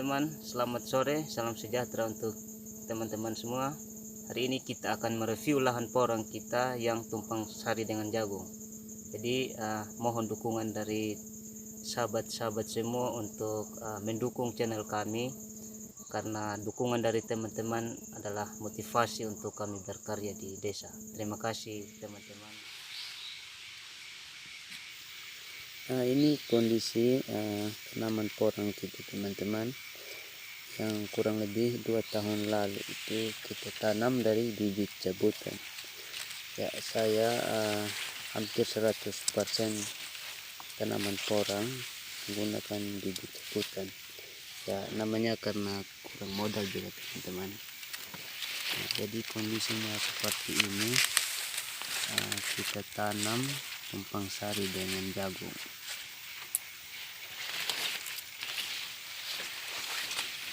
teman-teman, selamat sore, salam sejahtera untuk teman-teman semua. Hari ini kita akan mereview lahan porang kita yang tumpang sari dengan jagung. Jadi mohon dukungan dari sahabat-sahabat semua untuk mendukung channel kami, karena dukungan dari teman-teman adalah motivasi untuk kami berkarya di desa. Terima kasih teman-teman. Nah, ini kondisi tanaman porang kita teman-teman, yang kurang lebih 2 tahun lalu itu kita tanam dari bibit cabutan. Ya, saya hampir 100% tanaman porang menggunakan bibit cabutan. Ya, namanya karena kurang modal juga teman-teman. Nah, jadi kondisinya seperti ini. Kita tanam tumpang sari dengan jagung.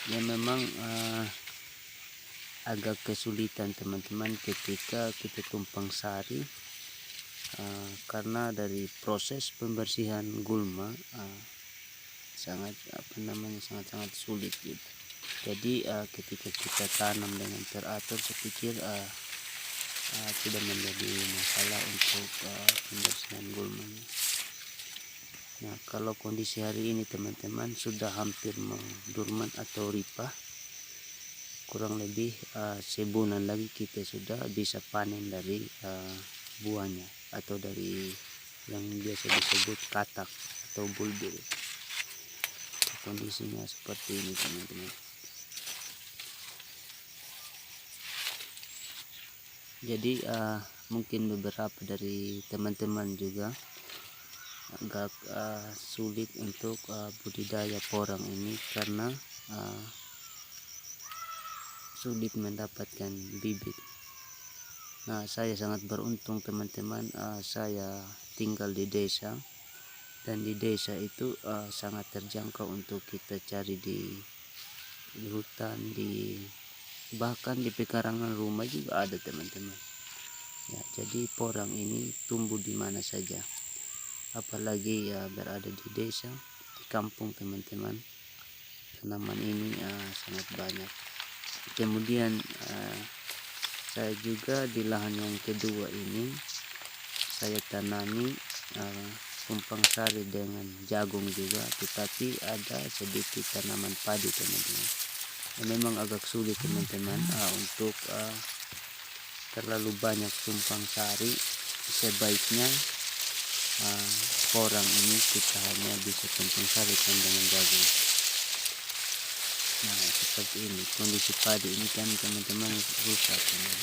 Ya, memang agak kesulitan teman-teman ketika kita tumpang sari, karena dari proses pembersihan gulma sangat sangat sulit gitu. Jadi ketika kita tanam dengan teratur, saya pikir tidak menjadi masalah untuk pembersihan gulmanya. Nah, kalau kondisi hari ini teman-teman sudah hampir mendurman atau ripah, kurang lebih sebulan lagi kita sudah bisa panen dari buahnya, atau dari yang biasa disebut katak atau bulbil. Kondisinya seperti ini teman-teman. Jadi mungkin beberapa dari teman-teman juga agak sulit untuk budidaya porang ini karena sulit mendapatkan bibit. Nah, saya sangat beruntung teman-teman, saya tinggal di desa, dan di desa itu sangat terjangkau untuk kita cari di hutan, bahkan di pekarangan rumah juga ada teman-teman. Ya, jadi porang ini tumbuh di mana saja, apalagi ya berada di desa, di kampung teman-teman. Tanaman ini sangat banyak. Kemudian saya juga di lahan yang kedua ini saya tanami tumpang sari dengan jagung juga, tetapi ada sedikit tanaman padi teman-teman. Memang agak sulit teman-teman untuk terlalu banyak tumpang sari. Sebaiknya porang ini kita hanya bisa tumpang sarikan dengan jagung. Nah, seperti ini kondisi padi ini kan teman-teman, rusak teman.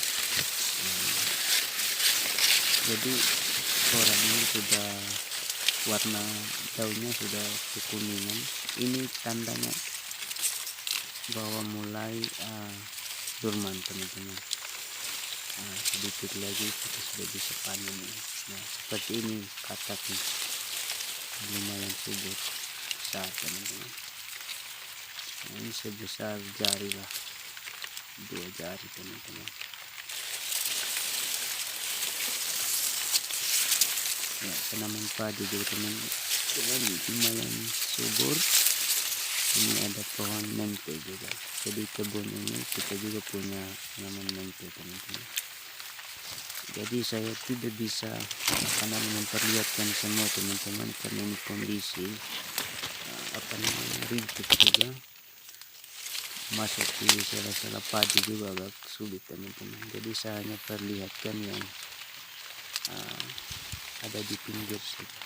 Jadi porang ini sudah warna daunnya sudah kekuningan. Ini tandanya bahwa mulai dorman teman-teman. Sedikit lagi kita sudah bisa panen. Nah, seperti ini kataknya, lumayan subur besar teman-teman. Nah, ini sebesar jari lah, 2 jari teman-teman. Ya, tanaman padi juga teman-teman lumayan subur. Ini ada pohon mente juga, jadi kebun ini kita juga punya tanaman mente teman-teman. Jadi saya tidak bisa memperlihatkan semua teman-teman, karena ini kondisi rintik juga, masuk di sela-sela padi juga agak sulit teman-teman. Jadi saya hanya perlihatkan yang ada di pinggir situ.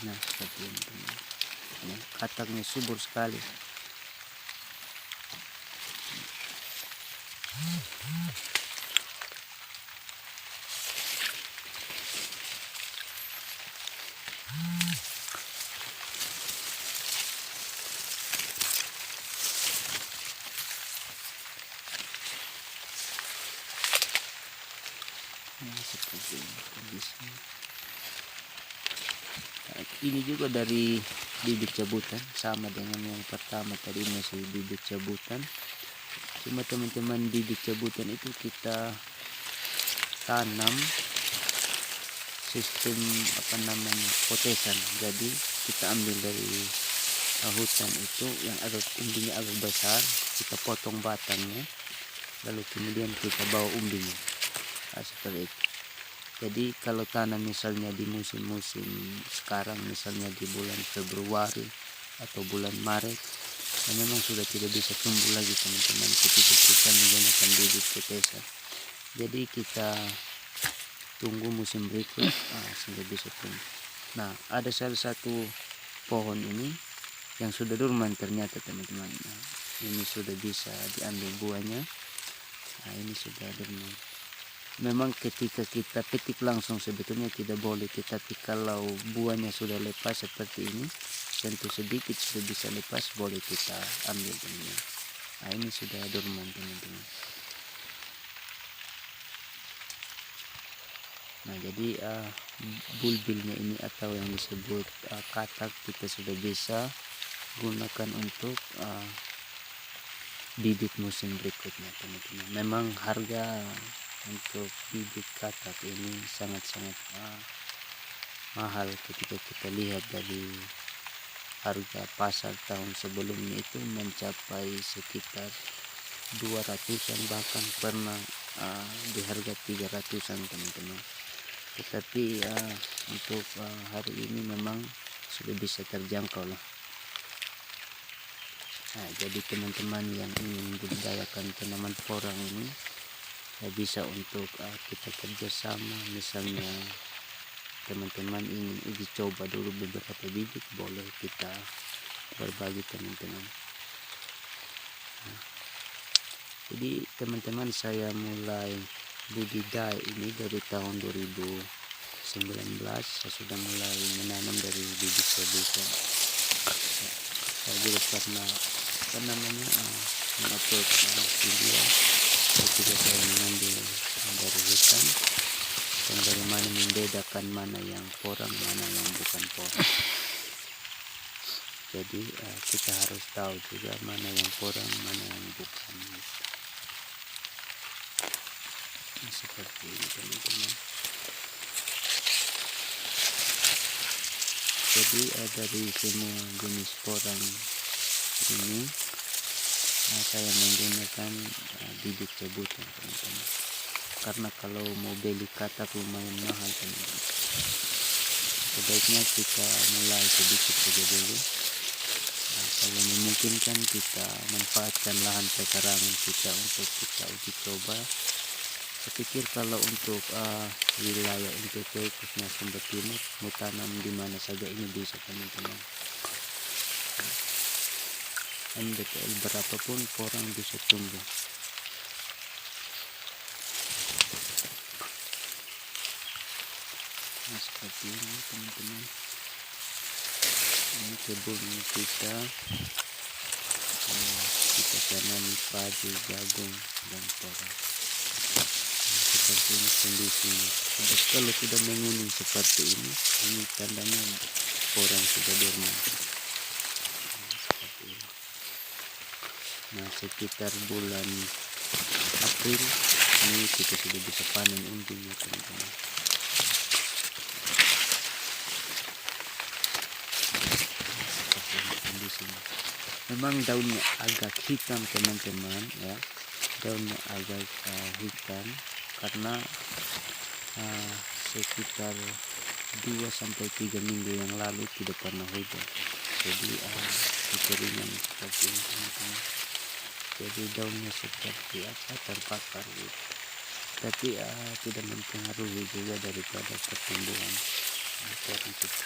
Nah, seperti ini teman. Nah, kataknya subur sekali. Nah, seperti ini kondisinya. Nah, ini juga dari bibit cabutan, sama dengan yang pertama tadi, masih bibit cabutan. Cuma teman-teman, bibit cabutan itu kita tanam sistem potesan. Jadi kita ambil dari hutan itu yang agak umbinya agak besar, kita potong batangnya, lalu kemudian kita bawa umbinya. Seperti itu. Jadi kalau tanam misalnya di musim-musim sekarang, misalnya di bulan Februari atau bulan Maret, memang sudah tidak bisa tumbuh lagi teman-teman ketika kita menggunakan bibit petesa. Jadi kita tunggu musim berikut sehingga bisa tumbuh. Nah, ada salah satu pohon ini yang sudah dorman ternyata teman-teman. Nah, ini sudah bisa diambil buahnya. Nah, ini sudah dorman. Memang ketika kita petik langsung sebetulnya tidak boleh, tetapi kalau buahnya sudah lepas seperti ini, tentu sedikit sudah bisa lepas, boleh kita ambil teman-teman. Nah, ini sudah dorman teman-teman. Nah, jadi bulbilnya ini atau yang disebut katak kita sudah bisa gunakan untuk bibit musim berikutnya teman-teman. Memang harga untuk bibit katak ini sangat-sangat mahal ketika kita lihat dari harga pasar tahun sebelumnya itu mencapai sekitar 200-an, bahkan pernah di harga 300-an teman-teman. Tetapi untuk hari ini memang sudah bisa terjangkau lah. Nah, jadi teman-teman yang ingin membudidayakan tanaman porang ini bisa untuk kita kerjasama. Misalnya teman-teman ingin uji coba dulu beberapa bibit, boleh kita berbagi teman-teman. Nah, jadi teman-teman, saya mulai budidaya ini dari tahun 2019. Saya sudah mulai menanam dari bibit sebutan. Saya juga pernah mengupload video ketika saya mengambil dari hutan dan bagaimana membedakan mana yang porang, mana yang bukan porang. Jadi kita harus tahu juga mana yang porang, mana yang bukan. Seperti ini teman-teman. Jadi dari semua jenis porang ini saya menggunakan bibit sebutan teman-teman, karena kalau mau beli katak lumayan mahal teman-teman. Sebaiknya kita mulai sedikit saja dulu. Kalau memungkinkan kita manfaatkan lahan pekarangan kita untuk kita uji coba. Saya pikir kalau untuk wilayah NTT khususnya Sumber Timur, mau tanam di mana saja ini bisa teman-teman. MDPL berapapun porang bisa tumbuh. Nah, seperti ini teman-teman. Ini kebun kita tanam padi, jagung, dan porang. Seperti ini kondisinya. Kalau sudah menguning seperti ini tandanya porang sudah dorman. Seperti ini. Nah, sekitar bulan April ini kita sudah bisa panen umbinya teman-teman. Seperti ini kondisinya. Memang daunnya agak hitam teman-teman ya. Daunnya agak hitam karena sekitar 2-3 minggu yang lalu tidak pernah hujan. Jadi kekeringan seperti ini teman-teman. Jadi daunnya seperti terbakar gitu. Tapi tidak mempengaruhi juga daripada pertumbuhan porang kita.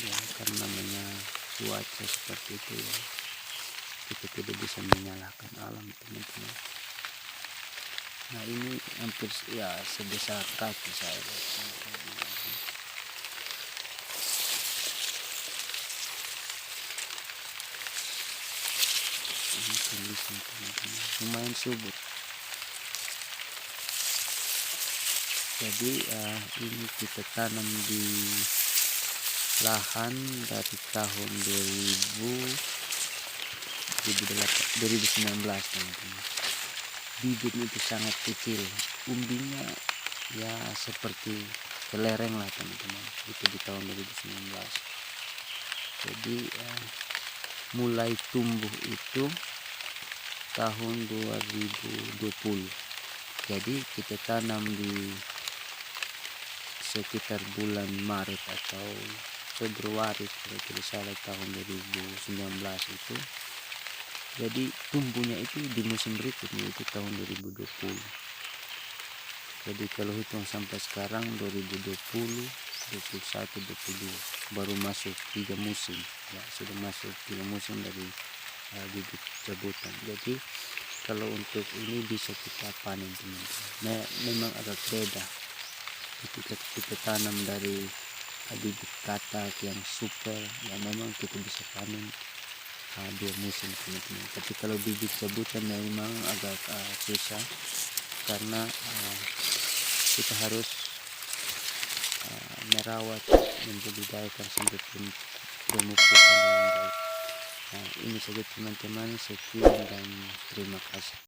Ya, karena namanya cuaca seperti itu ya, kita tidak bisa menyalahkan alam teman-teman. Nah, ini hampir ya sebesar kaki saya. Ini kondisi teman-teman lumayan subur. Jadi ini kita tanam di lahan dari tahun 2019 teman-teman. Bibitnya itu sangat kecil, umbinya ya seperti kelereng lah teman-teman. Itu di tahun 2019. Jadi mulai tumbuh itu tahun 2020. Jadi kita tanam di sekitar bulan Maret atau Februari kalau tidak salah tahun 2019 itu. Jadi tumbuhnya itu di musim berikutnya itu tahun 2020. Jadi kalau hitung sampai sekarang 2020, 21, 22 baru masuk 3 musim ya, sudah masuk 3 musim dari bibit cabutan. Jadi kalau untuk ini bisa kita panen teman-teman. Memang agak beda ketika kita tanam dari bibit katak yang super ya, memang kita bisa panen 2 musim teman-teman. Tapi kalau bibit cabutan memang agak susah karena kita harus merawat, membudidayakan sampai pemupuk dengan baik. Ini saja teman-teman, sekian dan terima kasih.